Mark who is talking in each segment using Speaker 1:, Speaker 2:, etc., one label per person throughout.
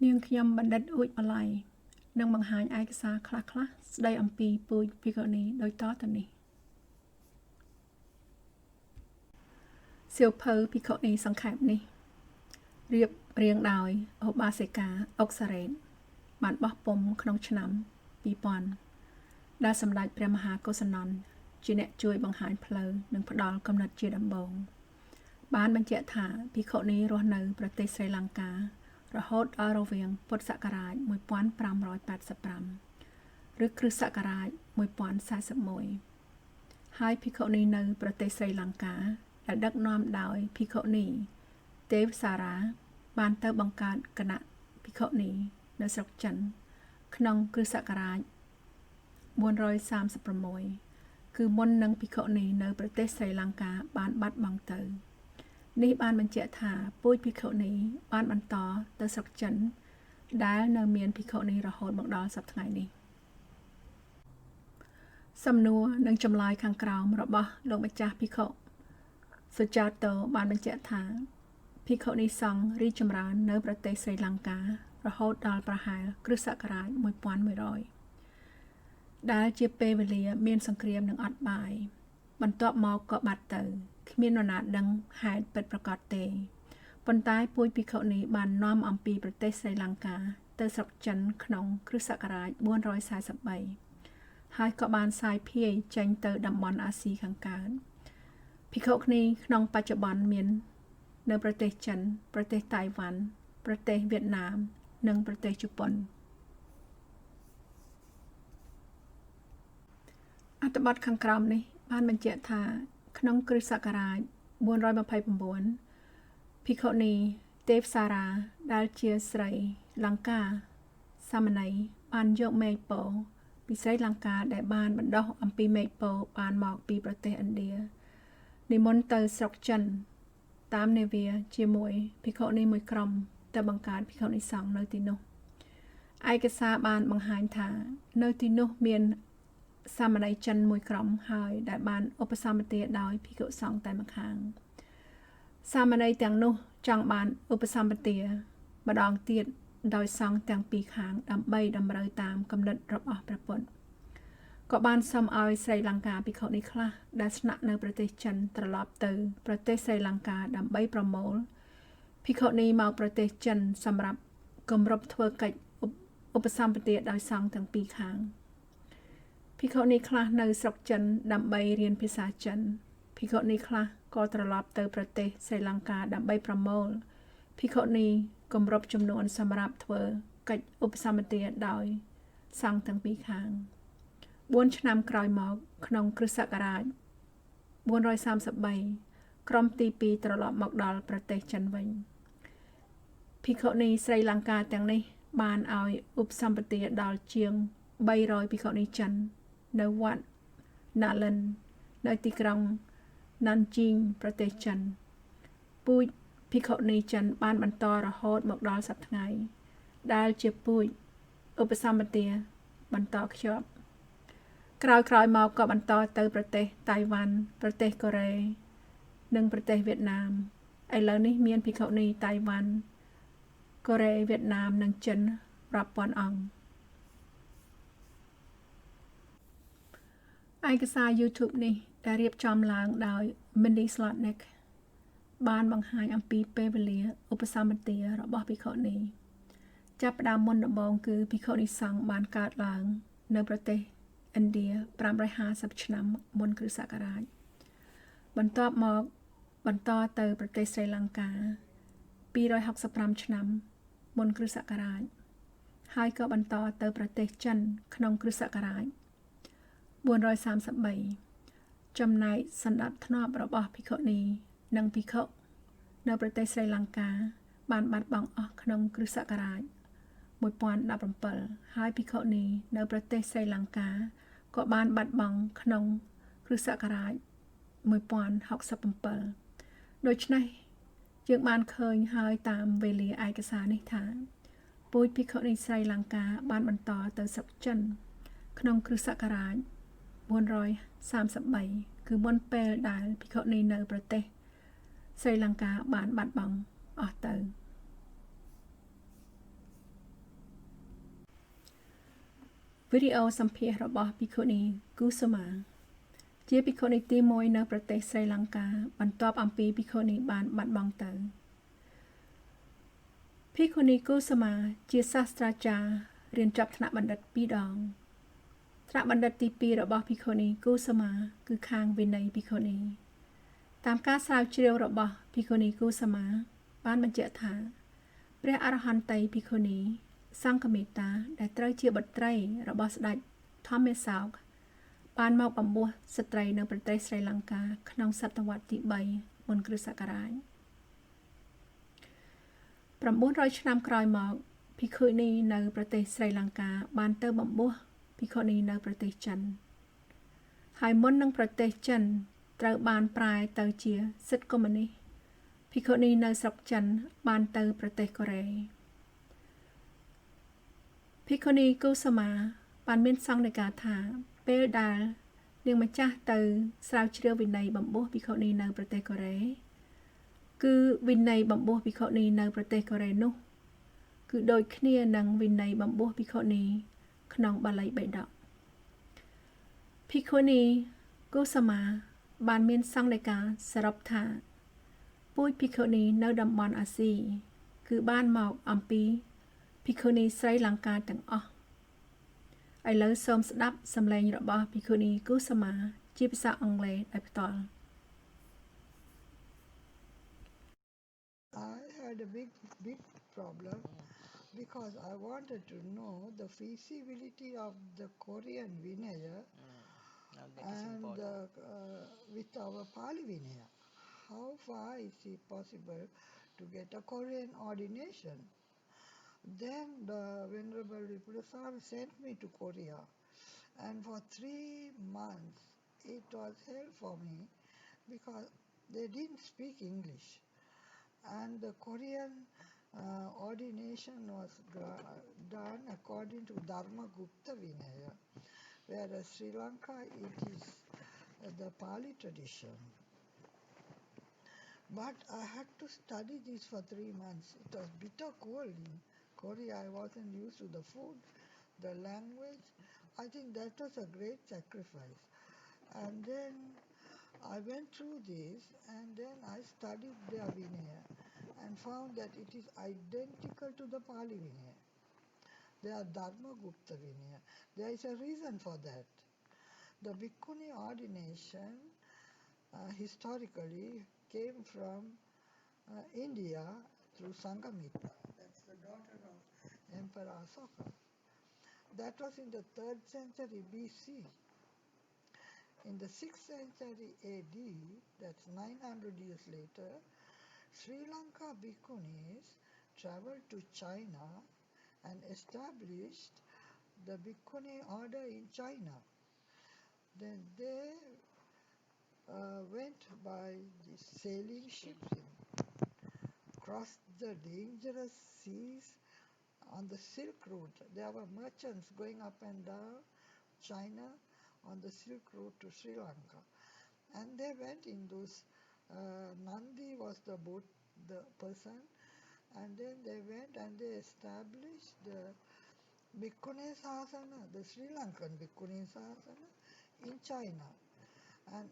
Speaker 1: នាងខ្ញុំបណ្ឌិតអ៊ូចបល័យនឹងបង្ហាញឯកសារខ្លះៗស្ដីអំពីពូជភិក្ខុនីដូចតទៅនេះសៀវភៅភិក្ខុនីសង្ខេបនេះរៀបរៀងដោយឧបាសិកាអុកសារ៉េតបានបោះពុម្ពក្នុងឆ្នាំ2000ដែលសម្ដេចព្រះមហាកុសនន្ទជាអ្នកជួយបង្ហាញផ្លូវនិងផ្ដល់គំនិតជាដំបូងបានបញ្ជាក់ថាភិក្ខុនីរស់នៅប្រទេសស្រីលង្ការហូតដល់រវាងពុទ្ធសករាជ1585ឬគ្រិស្តសករាជ1041ហើយភិក្ខុនីនៅប្រទេសស្រីលង្កាដែលដឹកនាំដោយភិក្ខុនីទេវសារ៉ាបានទៅបង្កើតគណៈភិក្ខុនីនៅស្រុកចិនក្នុងគ្រិស្តសករាជ436គឺមុននឹងភិក្ខុនីនៅប្រទេសស្រីលង្កាបានបាត់បង់ទៅនេះបានបញ្ជាក់ថាពូជភិក្ខុនីបានបន្តទៅស្រុកចិនដែលនៅមានភិក្ខុនីរហូតមកដល់សព្វថ្ងៃនេះសំណួរនិងចម្លើយខាងក្រោមរបស់លោកម្ចាស់ភិក្ខុសុចាតោបានបញ្ជាក់ថាភិក្ខុនីសង្ឃរីចម្រើននៅប្រទេសស្រីលង្ការហូតដល់ប្រហែលគ្រិស្តសករាជ1100ដែលជាពេលវេលាមានសង្គ្រាមនិងអត់បាយបន្ទាប់មកក៏បាត់ទៅគ្មាននរណាដឹងហេតុពិតប្រាកដទេប៉ុន្តែពូជភិក្ខុនីបាននាំអំពីប្រទេសស្រីលង្កាទៅស្រុកចិនក្នុងគ្រិស្តសករាជ443ហើយក៏បានសាយភាយចេញទៅតំបន់អាស៊ីខាងកើតភិក្ខុនីក្នុងបច្ចុប្បន្នមាននៅប្រទេសចិនប្រទេសតៃវ៉ាន់ប្រទេសវៀតណាមនិងប្រទេសជប៉ុនអត្ថបទខាងក្រោមនេះបានបញ្ជាក់ថាក្នុងគ្រិស្តសករាជ429ភិក្ខុនីទេពសារ៉ាដែលជាស្រីលង្កាសាមណេរបានយកមេឃពោពីស្រីលង្កាដែលបានបណ្ដុះអំពីមេឃពោបានមកពីប្រទេសឥណ្ឌានិមន្តទៅស្រុកចិនតាមនាវាជាមួយភិក្ខុនីមួយក្រុមទៅបង្កើតភិក្ខុនីសង្ឃនៅទីនោះឯកសារបានបង្ហាញថានៅទីនោះមានសាមណេរចិនមួយក្រុមហើយដែលបានឧបសម្បទាដោយភិក្ខុសង្ឃតែម្ខាងសាមណេរទាំងនោះចង់បានឧបសម្បទាម្ដងទៀតដោយសង្ឃទាំងពីរខាងដើម្បីតម្រូវតាមគំនិតរបស់ព្រះពុទ្ធក៏បានសុំឲ្យស្រីលង្កាភិក្ខុនេះខ្លះដែលស្នាក់នៅប្រទេសចិនត្រឡប់ទៅប្រទេសស្រីលង្កាដើម្បីប្រមូលភិក្ខុនេះមកប្រទេសចិនសម្រាប់គម្រប់ធ្វើកិច្ចឧបសម្បទាដោយសង្ឃទាំងពីរខាងភិក្ខុនេះខ្លះនៅស្រុកចិនដើម្បីរៀនភាសាចិនភិក្ខុនេះខ្លះក៏ត្រឡប់ទៅប្រទេសស្រីលង្កាដើម្បីប្រមូលភិក្ខុនេះគម្រប់ចំនួនសម្រាប់ធ្វើកិច្ចឧបសម្បទាដោយសង្ឃទាំងពីរខាង4ឆ្នាំក្រោយមកក្នុងគ្រិស្តសករាជ433ក្រុមទី2ត្រឡប់មកដល់ប្រទេសចិនវិញភិក្ខុនីស្រីលង្កាទាំងនេះបានឲ្យឧបសម្បទាដល់ជាង300ភិក្ខុនីចិននៅវត្តណាលិននៅទីក្រុងណាន់ជីងប្រទេសចិនពូជភិក្ខុនីចិនបានបន្តរហូតមកដល់សព្វថ្ងៃដែលជាពូជឧបសម្បទាបន្តខ្ជាប់ក្រោយៗមកក៏បន្តទៅប្រទេសតៃវ៉ាន់ប្រទេសកូរ៉េនិងប្រទេសវៀតណាមឥឡូវនេះមានភិក្ខុនីតៃវ៉ាន់កូរ៉េវៀតណាមនិងចិនរាប់ពាន់អង្គឯកសារ YouTube នេះដែលរៀបចំឡើងដោយ Mindy Slotnick បានបង្ហាញអំពីពេលវេលាឧបសម្បទារបស់ភិក្ខុនីចាប់ផ្ដើមមុនដំបូងគឺភិក្ខុនីសង្ឃបានកើតឡើងនៅប្រទេសឥណ្ឌា550ឆ្នាំមុនគ្រិស្តសករាជបន្ទាប់មកបន្តទៅប្រទេសស្រីលង្កា265ឆ្នាំមុនគ្រិស្តសករាជហើយក៏បន្តទៅប្រទេសចិនក្នុងគ្រិស្តសករាជ433ចំណែកសណ្ដាប់ធ្នាប់របស់ភិក្ខុនីនិងភិក្ខុនៅប្រទេសស្រីលង្កាបានបាត់បង់អស់ក្នុងគ្រិស្តសករាជ1017ហើយភិក្ខុនីនៅប្រទេសស្រីលង្កាក៏បានបាត់បង់ក្នុងគ្រិស្តសករាជ1067ដូច្នេះយើងបានឃើញហើយតាមវេលាឯកសារនេះថាពូជភិក្ខុនីស្រីលង្កាបានបន្តទៅស្រុកចិនក្នុងគ្រិស្តសករាជ433គឺមុនពេលដែលភិក្ខុនីនៅប្រទេសស្រីលង្កាបានបាត់បង់អស់ទៅ វីដេអូសម្ភាសន៍របស់ភិក្ខុនីគូសូម៉ាជាភិក្ខុនីទី1នៅប្រទេសស្រីលង្កាបន្ទាប់អំពីភិក្ខុនីបានបាត់បង់ទៅភិក្ខុនីគូសូម៉ាជាសាស្ត្រាចារ្យរៀនចប់ថ្នាក់បណ្ឌិត2 ដងថ្នាក់បណ្ឌិតទី2របស់ភិក្ខុនីគូសូម៉ាគឺខាងវិន័យភិក្ខុនីតាមការស្រាវជ្រាវរបស់ភិក្ខុនីគូសូម៉ាបានបញ្ជាក់ថាព្រះអរហន្តីភិក្ខុនីសង្ឃមេតាដែលត្រូវជាបុត្រីរបស់ស្ដេចធម្មសោកបានមកបំពោះស្ត្រីនៅប្រទេសស្រីលង្កាក្នុងសតវត្សទី3មុនគ្រិស្តសករាជ900ឆ្នាំក្រោយមកភិក្ខុនីនៅប្រទេសស្រីលង្កាបានទៅបំពោះភិក្ខុនីនៅប្រទេសចិនហើយមុននឹងប្រទេសចិនត្រូវបានប្រែទៅជាសិទ្ធិកុម្មុយនីសភិក្ខុនីនៅស្រុកចិនបានទៅប្រទេសកូរ៉េភិក្ខុនីគូសូម៉ាបានមានសង្ឃដីកាថាពេលដែលនាងម្ចាស់ទៅស្រាវជ្រាវវិន័យបំពោះភិក្ខុនីនៅប្រទេសកូរ៉េគឺវិន័យបំពោះភិក្ខុនីនៅប្រទេសកូរ៉េនោះគឺដូចគ្នានឹងវិន័យបំពោះភិក្ខុនីក្នុងបាលីបិដកភិក្ខុនីគូសូម៉ាបានមានសង្ឃដីកាសរុបថាពូជភិក្ខុនីនៅតំបន់អាស៊ីគឺបានមកអំពីភិក្ខុនីស្រីលង្កាទាំងអស់ឥឡូវសូមស្ដាប់សំឡេងរបស់ភិក្ខុនីគូសូម៉ាជាភាសាអង់គ្លេសដោយផ្ទាល់
Speaker 2: I had a big problem because I wanted to know the feasibility of the Korean Vinaya and with our Pali Vinaya. How far is it possible to get a Korean ordination? Then the Venerable Vipulasar sent me to Korea, and for 3 months it was hell for me because they didn't speak English. And the Korean ordination was done according to Dharma Gupta Vinaya, whereas Sri Lanka it is the Pali tradition. But I had to study this for 3 months. It was bitter cold in Korea. I wasn't used to the food, the language. I think that was a great sacrifice. And then I went through this, and then I studied their Vinaya and found that it is identical to the Pali Vinaya. They are Dharma Gupta Vinaya. There is a reason for that. The Bhikkhuni ordination historically came from India through Sanghamitta. That's the daughter of Emperor Asoka. That was in the 3rd century BC. In the 6th century AD, that's 900 years later, Sri Lanka Bhikkhunis traveled to China and established the Bhikkhuni order in China. Then they went by the sailing ships, crossed the dangerous seas on the Silk Route. There were merchants going up and down China on the Silk Route to Sri Lanka. And they went in those, Nandi was the boat, the person, and then they went and they established the Bhikkhuni Sasana, the Sri Lankan Bhikkhuni Sasana in China. And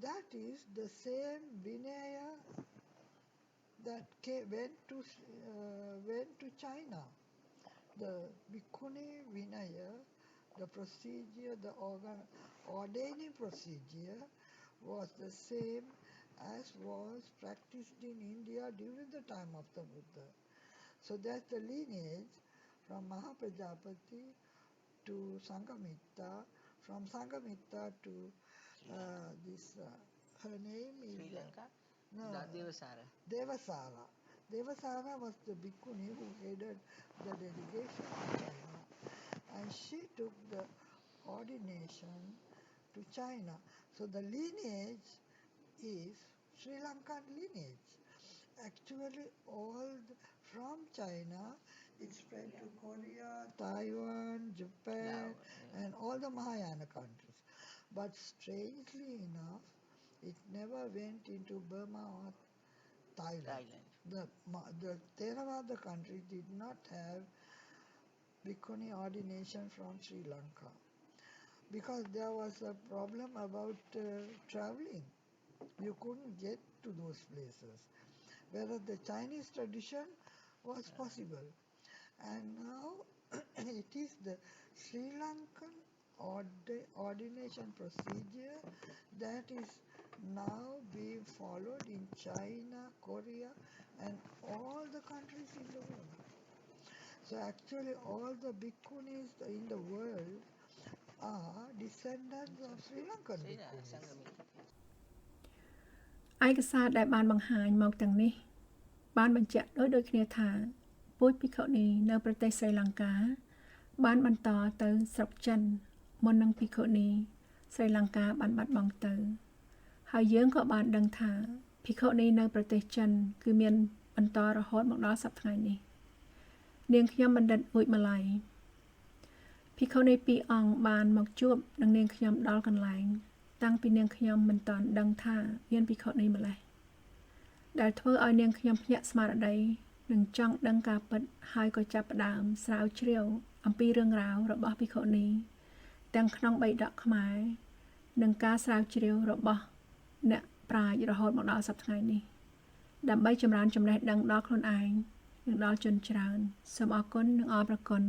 Speaker 2: that is the same Vinaya that went to China. The Bhikkhuni Vinaya, the procedure, the ordaining procedure was the same as was practiced in India during the time of the Buddha. So that's the lineage from Mahaprajapati to Sanghamitta, from Sanghamitta to her name is
Speaker 3: Sri Lanka?
Speaker 2: No,
Speaker 3: Devasara.
Speaker 2: Devasara. Devasara was the bhikkhuni who headed the delegation to China, and she took the ordination to China. So the lineage is Sri Lankan lineage. Actually, from China, it spread to Korea, Taiwan, Japan, and all the Mahayana countries. But strangely enough, it never went into Burma or Thailand. The Theravada countries did not have bhikkhuni ordination from Sri Lanka because there was a problem about traveling. You couldn't get to those places, whereas the Chinese tradition was possible. And now it is the Sri Lankan ordination procedure that is now being followed in China, Korea, and all the countries in the world. So actually all the bhikkhunis in the world are descendants of Sri Lankan bhikkhunis.
Speaker 1: ឯកសារដែលបានបង្ហាញមកទាំងនេះបានបញ្ជាក់ដូចគ្នាថាពូជភិក្ខុនីនៅប្រទេសស្រីលង្កាបានបន្តទៅស្រុកចិនមុននឹងភិក្ខុនីស្រីលង្កាបានបាត់បង់ទៅហើយយើងក៏បានដឹងថាភិក្ខុនីនៅប្រទេសចិនគឺមានបន្តរហូតមកដល់សប្តាហ៍នេះនាងខ្ញុំបណ្ឌិតអ៊ូចម៉ាឡៃភិក្ខុនី2អង្គបានមកជួបនឹងនាងខ្ញុំដល់កន្លែងតាំងពីនាងខ្ញុំមិនទាន់ដឹងថាមានភិក្ខុនីម្លេះដែលធ្វើឲ្យនាងខ្ញុំភ្ញាក់ស្មារតីនិងចង់ដឹងការពិតហើយក៏ចាប់ផ្ដើមស្រាវជ្រាវអំពីរឿងរ៉ាវរបស់ភិក្ខុនីទាំងក្នុងបៃដកខ្មែរនិងការស្រាវជ្រាវរបស់អ្នកប្រាជ្ញរហូតមកដល់សប្តាហ៍នេះដើម្បីចម្រើនចំណេះដឹងដល់ខ្លួនឯងនិងដល់ជនច្រើនសូមអរគុណនិងអរព្រគុណ